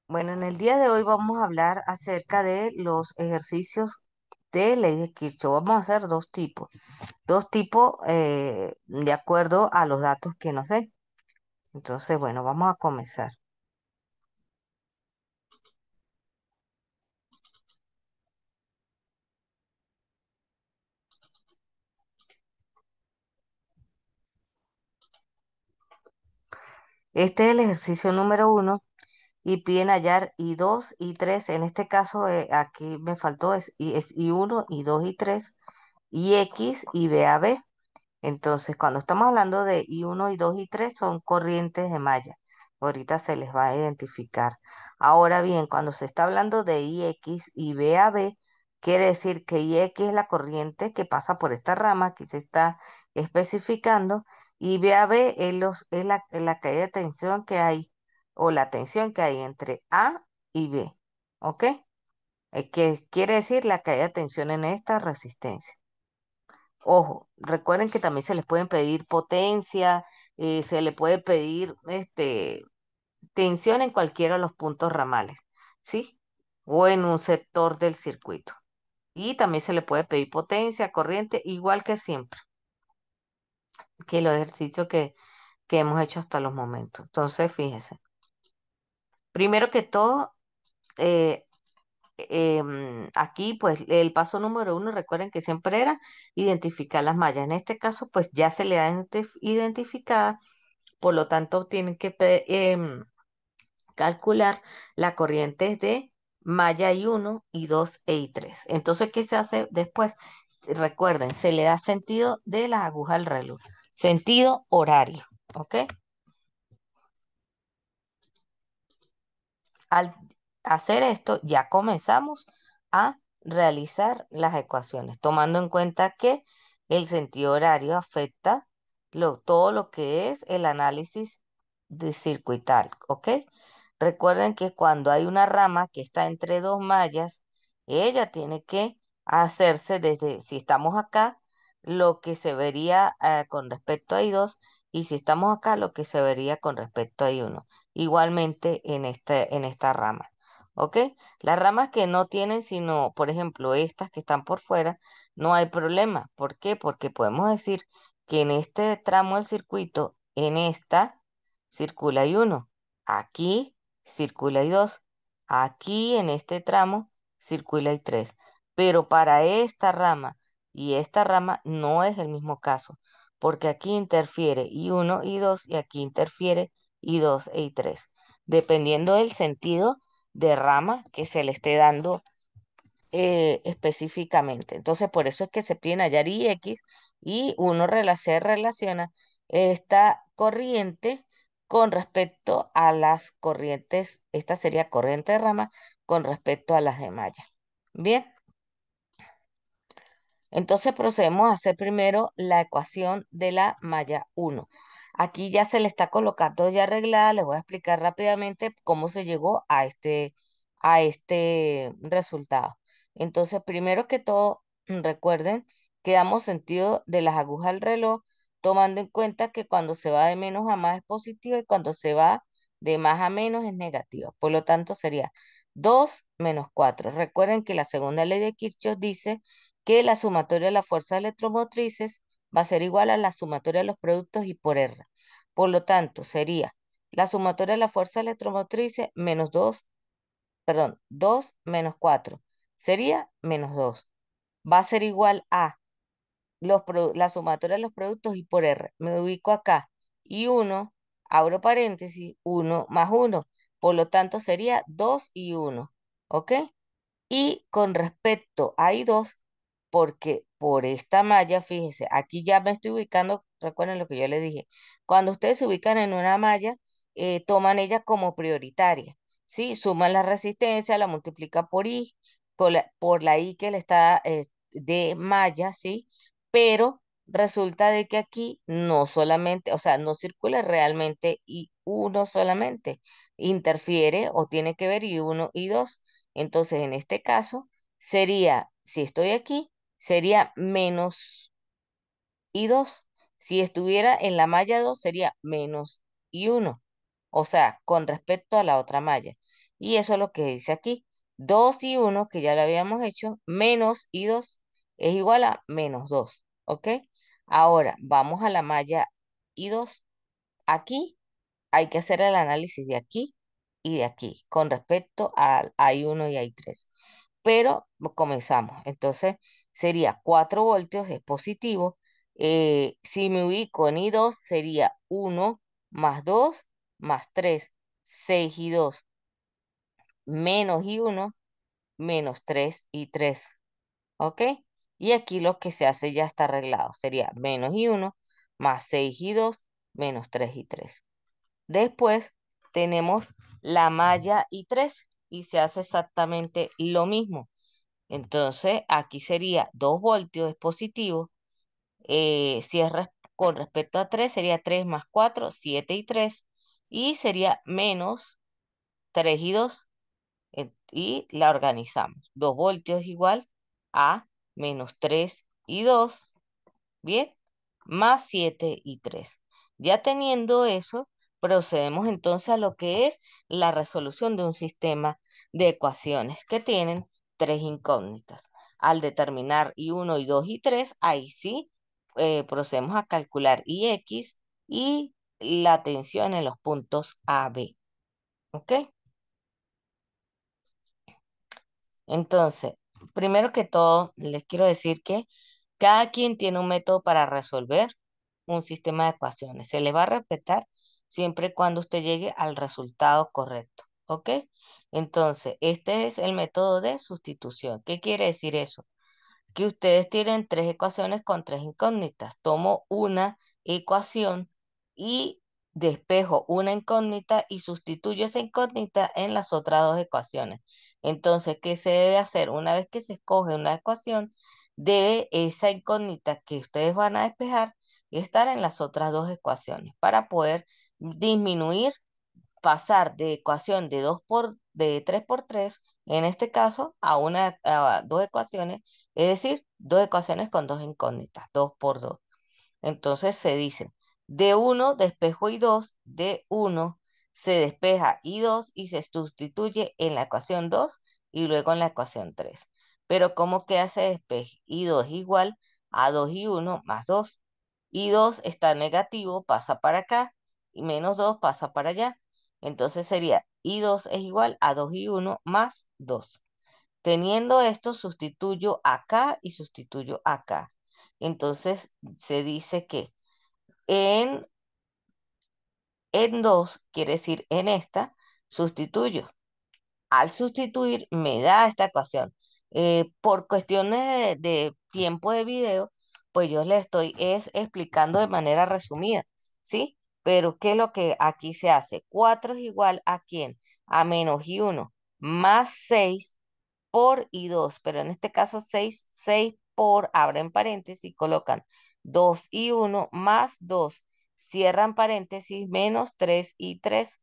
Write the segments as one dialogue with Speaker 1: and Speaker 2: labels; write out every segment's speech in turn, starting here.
Speaker 1: Bueno, en el día de hoy vamos a hablar acerca de los ejercicios de ley de Kirchhoff. Vamos a hacer dos tipos de acuerdo a los datos que nos den. Entonces, bueno, vamos a comenzar. Este es el ejercicio número uno y piden hallar I2 y 3. En este caso, aquí me faltó es I1, I2 y 3, y X y B a B. Entonces, cuando estamos hablando de I1, I2 y 3 son corrientes de malla. Ahorita se les va a identificar. Ahora bien, cuando se está hablando de IX y BAB, quiere decir que IX es la corriente que pasa por esta rama, aquí se está especificando, y BAB es la caída de tensión que hay, o la tensión que hay entre A y B. ¿Ok? Que quiere decir la caída de tensión en esta resistencia. Ojo, recuerden que también se les pueden pedir potencia, se le puede pedir tensión en cualquiera de los puntos ramales, ¿sí? O en un sector del circuito. Y también se le puede pedir potencia, corriente, igual que siempre, que los ejercicios que hemos hecho hasta los momentos. Entonces, fíjense, primero que todo, eh, aquí, pues el paso número uno, recuerden que siempre era identificar las mallas. En este caso, pues ya se le ha identificada. Por lo tanto, tienen que calcular la corriente de malla I1, I2 e I3. Entonces, ¿qué se hace después? Recuerden, se le da sentido de las agujas al reloj, sentido horario, ¿ok? Al hacer esto, ya comenzamos a realizar las ecuaciones, tomando en cuenta que el sentido horario afecta todo lo que es el análisis de circuital, ¿ok? Recuerden que cuando hay una rama que está entre dos mallas, ella tiene que hacerse desde, si estamos acá, lo que se vería con respecto a I2, y si estamos acá, lo que se vería con respecto a I1 igualmente en esta rama. ¿Ok? Las ramas que no tienen, sino, por ejemplo, estas que están por fuera, no hay problema. ¿Por qué? Porque podemos decir que en este tramo del circuito, en esta, circula y uno. Aquí circula y dos. Aquí en este tramo, circula y tres. Pero para esta rama y esta rama no es el mismo caso, porque aquí interfiere y uno y dos y aquí interfiere I2 e I3, dependiendo del sentido de rama que se le esté dando específicamente. Entonces, por eso es que se piden hallar IX y uno se relaciona esta corriente con respecto a las corrientes, esta sería corriente de rama con respecto a las de malla. Bien. Entonces procedemos a hacer primero la ecuación de la malla uno. Aquí ya se le está colocando ya arreglada. Les voy a explicar rápidamente cómo se llegó a este resultado. Entonces, primero que todo, recuerden que damos sentido de las agujas del reloj, tomando en cuenta que cuando se va de menos a más es positiva y cuando se va de más a menos es negativa. Por lo tanto, sería 2 menos 4. Recuerden que la segunda ley de Kirchhoff dice que la sumatoria de las fuerzas electromotrices va a ser igual a la sumatoria de los productos y por R. Por lo tanto, sería la sumatoria de las fuerzas electromotrices menos 2, perdón, 2 menos 4. Sería menos 2. Va a ser igual a la sumatoria de los productos y por R. Me ubico acá. Y 1, abro paréntesis, 1 más 1. Por lo tanto, sería 2 y 1. ¿Ok? Y con respecto a I2, porque por esta malla, fíjese, aquí ya me estoy ubicando, recuerden lo que yo les dije, cuando ustedes se ubican en una malla, toman ella como prioritaria, ¿sí? Suman la resistencia, la multiplica por I, por la I que le está de malla, ¿sí? Pero resulta de que aquí no solamente, o sea, no circula realmente I uno solamente, interfiere o tiene que ver I uno y dos. Entonces, en este caso, sería, si estoy aquí, sería menos I2. Si estuviera en la malla 2 sería menos I1. O sea, con respecto a la otra malla. Y eso es lo que dice aquí. 2 y 1, que ya lo habíamos hecho, menos y 2 es igual a menos 2, ¿ok? Ahora, vamos a la malla y 2. Aquí hay que hacer el análisis de aquí y de aquí con respecto al I1 y I3. Pero comenzamos. Entonces sería 4 voltios es positivo. Si me ubico en I2 sería 1 más 2 más 3, 6 y 2 menos y 1 menos 3 y 3. ¿Ok? Y aquí lo que se hace ya está arreglado. Sería menos y 1 más 6 y 2 menos 3 y 3. Después tenemos la malla y 3 y se hace exactamente lo mismo. Entonces aquí sería 2 voltios es positivo. Si es con respecto a 3 sería 3 más 4 7 y 3. Y sería menos 3 y 2. Y la organizamos. 2 voltios igual a menos 3 y 2. Bien, más 7 y 3. Ya teniendo eso, procedemos entonces a lo que es la resolución de un sistema de ecuaciones que tienen tres incógnitas. Al determinar I1, I2 y 3, ahí sí procedemos a calcular IX y la tensión en los puntos A, B. ¿Ok? Entonces, primero que todo, les quiero decir que cada quien tiene un método para resolver un sistema de ecuaciones. Se les va a respetar siempre y cuando usted llegue al resultado correcto. ¿Ok? Entonces, este es el método de sustitución. ¿Qué quiere decir eso? Que ustedes tienen tres ecuaciones con tres incógnitas. Tomo una ecuación y despejo una incógnita y sustituyo esa incógnita en las otras dos ecuaciones. Entonces, ¿qué se debe hacer? Una vez que se escoge una ecuación, debe esa incógnita que ustedes van a despejar estar en las otras dos ecuaciones para poder disminuir, pasar de ecuación de 3 por 3 en este caso, a dos ecuaciones, es decir, dos ecuaciones con dos incógnitas, 2 por 2. Entonces se dice, de uno despejo I2, de uno se despeja I2 y se sustituye en la ecuación 2 y luego en la ecuación 3. Pero ¿cómo queda ese despeje? I2 es igual a 2 y 1 más 2. I2 está negativo, pasa para acá, y menos 2 pasa para allá. Entonces sería I2 es igual a 2 y 1 más 2. Teniendo esto, sustituyo acá y sustituyo acá. Entonces se dice que en, en 2 quiere decir en esta, sustituyo. Al sustituir me da esta ecuación. Por cuestiones de tiempo de video, pues yo le estoy explicando de manera resumida, ¿sí? Pero ¿qué es lo que aquí se hace? 4 es igual a ¿quién? A menos y 1 más 6 por I2, pero en este caso 6 por, abren paréntesis, colocan 2 y 1 más 2, cierran paréntesis, menos 3 y 3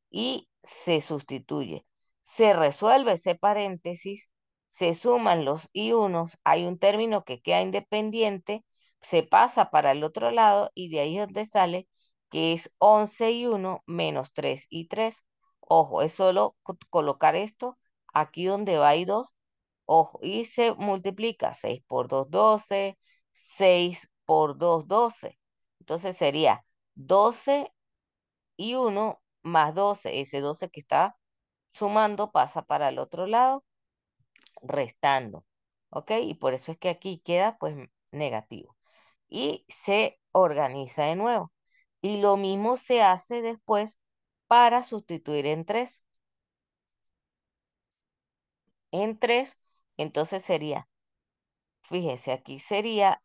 Speaker 1: y se sustituye. Se resuelve ese paréntesis, se suman los y unos, hay un término que queda independiente, se pasa para el otro lado y de ahí es donde sale que es 11 y 1 menos 3 y 3. Ojo, es solo colocar esto aquí donde va y 2, ojo, y se multiplica 6 por 2 12, 6 por 2 12. Entonces sería 12 y 1 más 12, ese 12 que está sumando pasa para el otro lado, restando, ¿ok? Y por eso es que aquí queda pues negativo. Y se organiza de nuevo. Y lo mismo se hace después para sustituir en 3. En 3, entonces sería, fíjese, aquí sería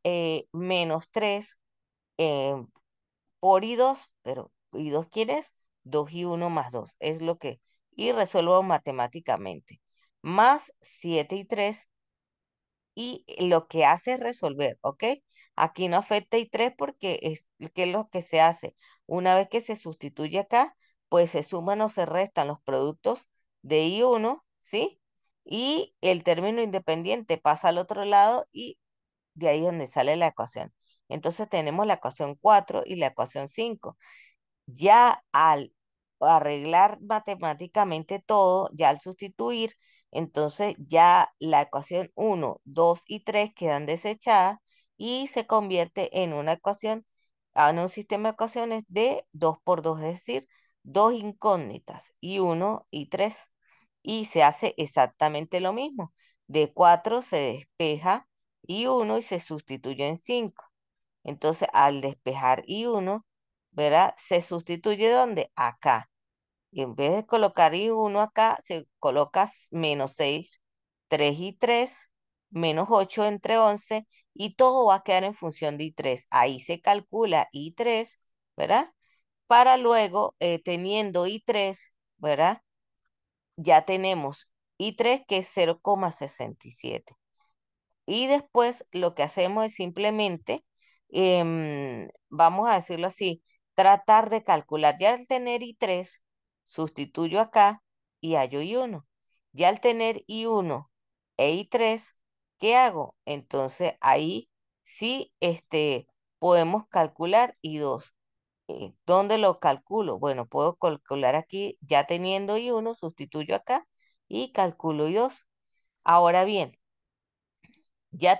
Speaker 1: menos 3 eh, por I2, pero I2 ¿quién es? 2 y 1 más 2, es lo que, y resuelvo matemáticamente. Más 7 y 3, y lo que hace es resolver, ¿ok? Aquí no afecta I3 porque es que es lo que se hace. Una vez que se sustituye acá, pues se suman o se restan los productos de I1, ¿sí? Y el término independiente pasa al otro lado y de ahí es donde sale la ecuación. Entonces tenemos la ecuación 4 y la ecuación 5. Ya al arreglar matemáticamente todo, ya al sustituir, entonces ya la ecuación 1, 2 y 3 quedan desechadas y se convierte en una ecuación, en un sistema de ecuaciones de 2 por 2, es decir, dos incógnitas y 1 y 3. Y se hace exactamente lo mismo. De 4 se despeja y 1 y se sustituye en 5. Entonces, al despejar I1, ¿verdad? Se sustituye ¿dónde? Acá. Y en vez de colocar I1 acá, se coloca -6, 3 y 3, -8 entre 11, y todo va a quedar en función de I3. Ahí se calcula I3, ¿verdad? Para luego, teniendo I3, ¿verdad? Ya tenemos I3 que es 0,67. Y después lo que hacemos es simplemente, vamos a decirlo así, tratar de calcular. Ya al tener I3, sustituyo acá y hallo I1. Ya al tener I1 e I3, ¿qué hago? Entonces ahí sí podemos calcular I2. ¿Dónde lo calculo? Bueno, puedo calcular aquí, ya teniendo I1, sustituyo acá y calculo I2. Ahora bien, ya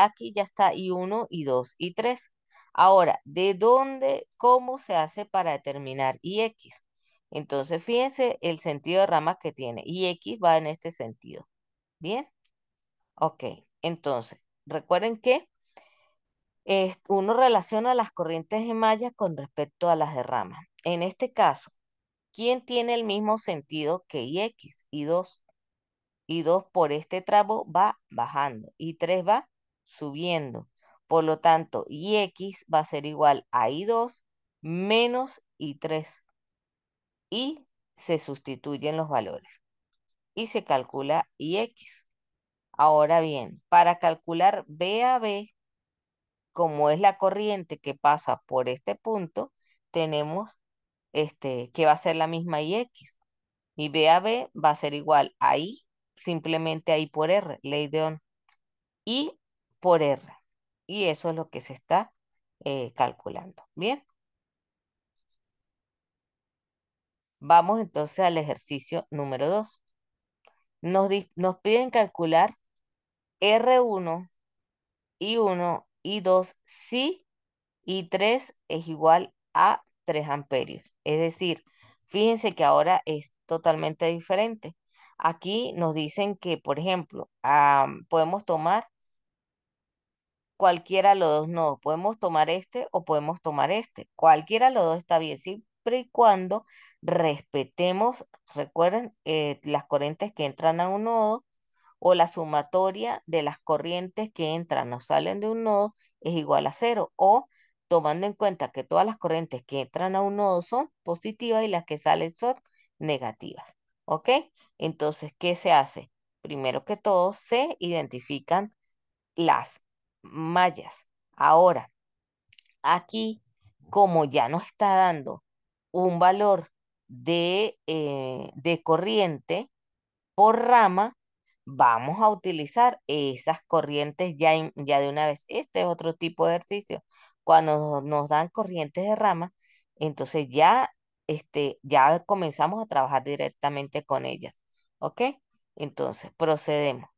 Speaker 1: aquí ya está I1, I2 y 3. Ahora, ¿de dónde, cómo se hace para determinar IX? Entonces, fíjense el sentido de rama que tiene. IX va en este sentido. ¿Bien? Ok. Entonces, recuerden que uno relaciona las corrientes de malla con respecto a las de rama. En este caso, ¿quién tiene el mismo sentido que IX? I2. Y 2 por este tramo va bajando y 3 va subiendo. Por lo tanto, Ix va a ser igual a I2 menos I3 y se sustituyen los valores y se calcula Ix. Ahora bien, para calcular B a B, como es la corriente que pasa por este punto, tenemos que va a ser la misma Ix. Y B a B va a ser igual a I, simplemente a I por R, ley de Ohm. Y por R. Y eso es lo que se está calculando. Bien, vamos entonces al ejercicio número 2. Nos piden calcular R1, I1, I2 si I3 es igual a 3 amperios. Es decir, fíjense que ahora es totalmente diferente. Aquí nos dicen que, por ejemplo, podemos tomar cualquiera de los dos nodos. Podemos tomar este o podemos tomar este. Cualquiera de los dos está bien, siempre y cuando respetemos, recuerden, las corrientes que entran a un nodo o la sumatoria de las corrientes que entran o salen de un nodo es igual a cero. O tomando en cuenta que todas las corrientes que entran a un nodo son positivas y las que salen son negativas. ¿Ok? Entonces, ¿qué se hace? Primero que todo, se identifican las mallas. Ahora, aquí, como ya nos está dando un valor de corriente por rama, vamos a utilizar esas corrientes ya de una vez. Este es otro tipo de ejercicio. Cuando nos dan corrientes de rama, entonces ya comenzamos a trabajar directamente con ellas. ¿Ok? Entonces, procedemos.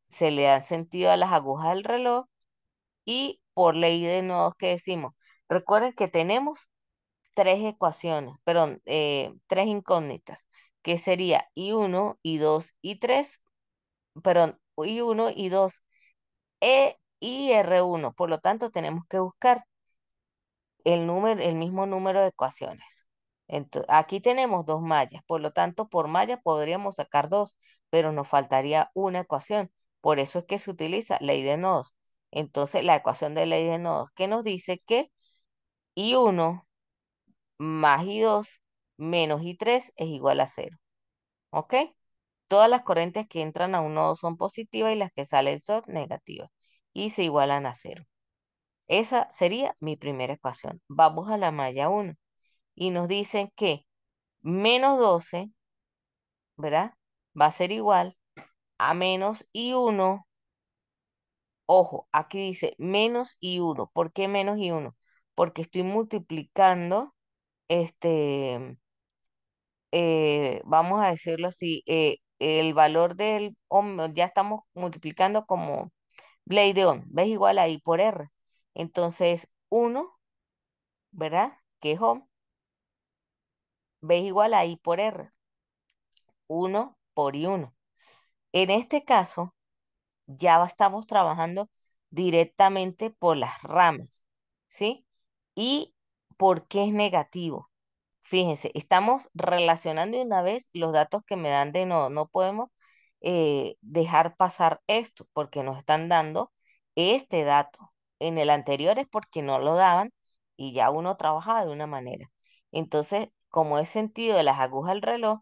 Speaker 1: Se le dan sentido a las agujas del reloj y por ley de nodos que decimos. Recuerden que tenemos tres ecuaciones, perdón, tres incógnitas, que sería I1, I2 y 3, perdón, I1, I2 y R1. Por lo tanto, tenemos que buscar el mismo número de ecuaciones. Entonces, aquí tenemos dos mallas, por lo tanto, por malla podríamos sacar dos, pero nos faltaría una ecuación. Por eso es que se utiliza ley de nodos. Entonces, la ecuación de ley de nodos que nos dice que I1 más I2 menos I3 es igual a cero. ¿Ok? Todas las corrientes que entran a un nodo son positivas y las que salen son negativas. Y se igualan a cero. Esa sería mi primera ecuación. Vamos a la malla 1. Y nos dicen que -12, ¿verdad? Va a ser igual a menos I1. Ojo, aquí dice menos I1. ¿Por qué menos I1? Porque estoy multiplicando este, vamos a decirlo así, el valor del ohmio, ya estamos multiplicando como Blade de Ohm, ¿ves? Igual a I por R. Entonces, 1, ¿verdad? Que es Ohm, ¿ves? Igual a I por R. 1 por I1. En este caso, ya estamos trabajando directamente por las ramas, ¿sí? ¿Y por qué es negativo? Fíjense, estamos relacionando de una vez los datos que me dan de nodo. No podemos dejar pasar esto porque nos están dando este dato. En el anterior es porque no lo daban y ya uno trabajaba de una manera. Entonces, como es sentido de las agujas del reloj,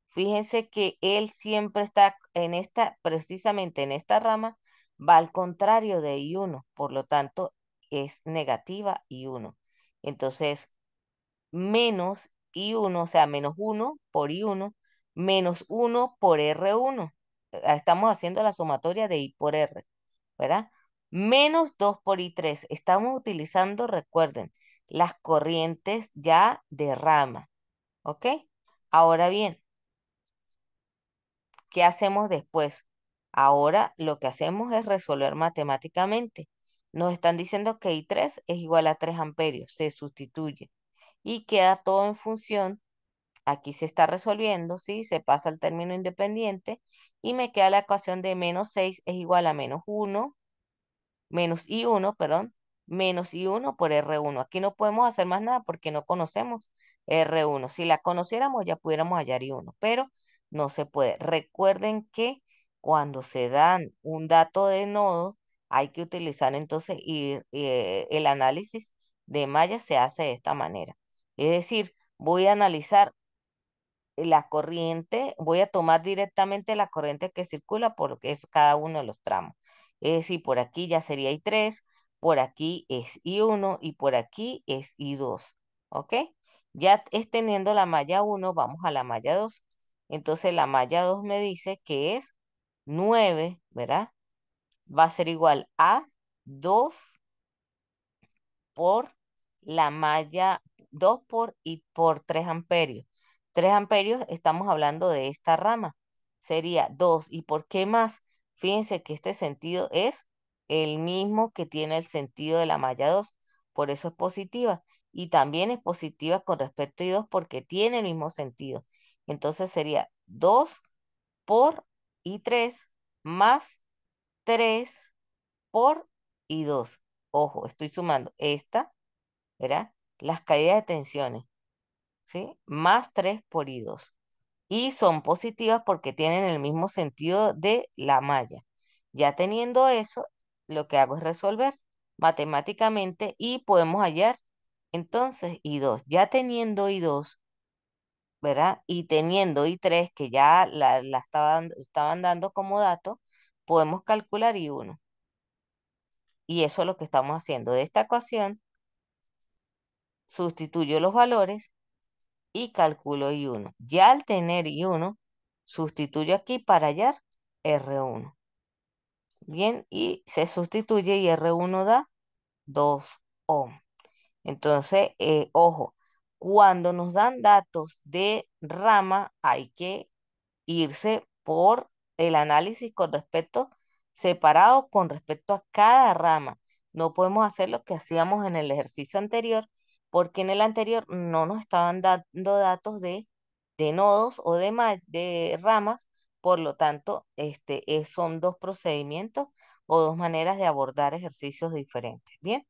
Speaker 1: fíjense que él siempre está en esta, precisamente en esta rama, va al contrario de I1, por lo tanto es negativa I1. Entonces, menos I1, o sea, menos 1 por I1, menos 1 por R1. Estamos haciendo la sumatoria de I por R, ¿verdad? Menos 2 por I3. Estamos utilizando, recuerden, las corrientes ya de rama, ¿ok? Ahora bien, ¿qué hacemos después? Ahora lo que hacemos es resolver matemáticamente. Nos están diciendo que I3 es igual a 3 amperios, se sustituye y queda todo en función. Aquí se está resolviendo, ¿sí? Se pasa al término independiente y me queda la ecuación de menos 6 es igual a menos uno, menos I1, perdón, menos I1 por R1. Aquí no podemos hacer más nada porque no conocemos R1. Si la conociéramos ya pudiéramos hallar I1, pero no se puede. Recuerden que cuando se dan un dato de nodo, hay que utilizar entonces el análisis de malla se hace de esta manera. Es decir, voy a analizar la corriente, voy a tomar directamente la corriente que circula porque es cada uno de los tramos. Es decir, por aquí ya sería I3, por aquí es I1 y por aquí es I2. ¿Ok? Ya es teniendo la malla 1, vamos a la malla 2. Entonces la malla 2 me dice que es 9, ¿verdad? Va a ser igual a 2 por la malla 2 por 3 amperios. 3 amperios, estamos hablando de esta rama. Sería 2. ¿Y por qué más? Fíjense que este sentido es el mismo que tiene el sentido de la malla 2. Por eso es positiva. Y también es positiva con respecto a I2 porque tiene el mismo sentido. Entonces sería 2 por I3 más 3 por I2. Ojo, estoy sumando esta, ¿verdad? Las caídas de tensiones, ¿sí? Más 3 por I2. Y son positivas porque tienen el mismo sentido de la malla. Ya teniendo eso, lo que hago es resolver matemáticamente y podemos hallar entonces I2. Ya teniendo I2, ¿verdad? Y teniendo I3, que ya la estaban dando como dato, podemos calcular I1. Y eso es lo que estamos haciendo. De esta ecuación, sustituyo los valores y calculo I1. Ya al tener I1, sustituyo aquí para hallar R1. Bien, y se sustituye y R1 da 2 ohm. Entonces, ojo, cuando nos dan datos de rama, hay que irse por el análisis con respecto, separado con respecto a cada rama. No podemos hacer lo que hacíamos en el ejercicio anterior, porque en el anterior no nos estaban dando datos de nodos o de ramas, por lo tanto, son dos procedimientos o dos maneras de abordar ejercicios diferentes. Bien.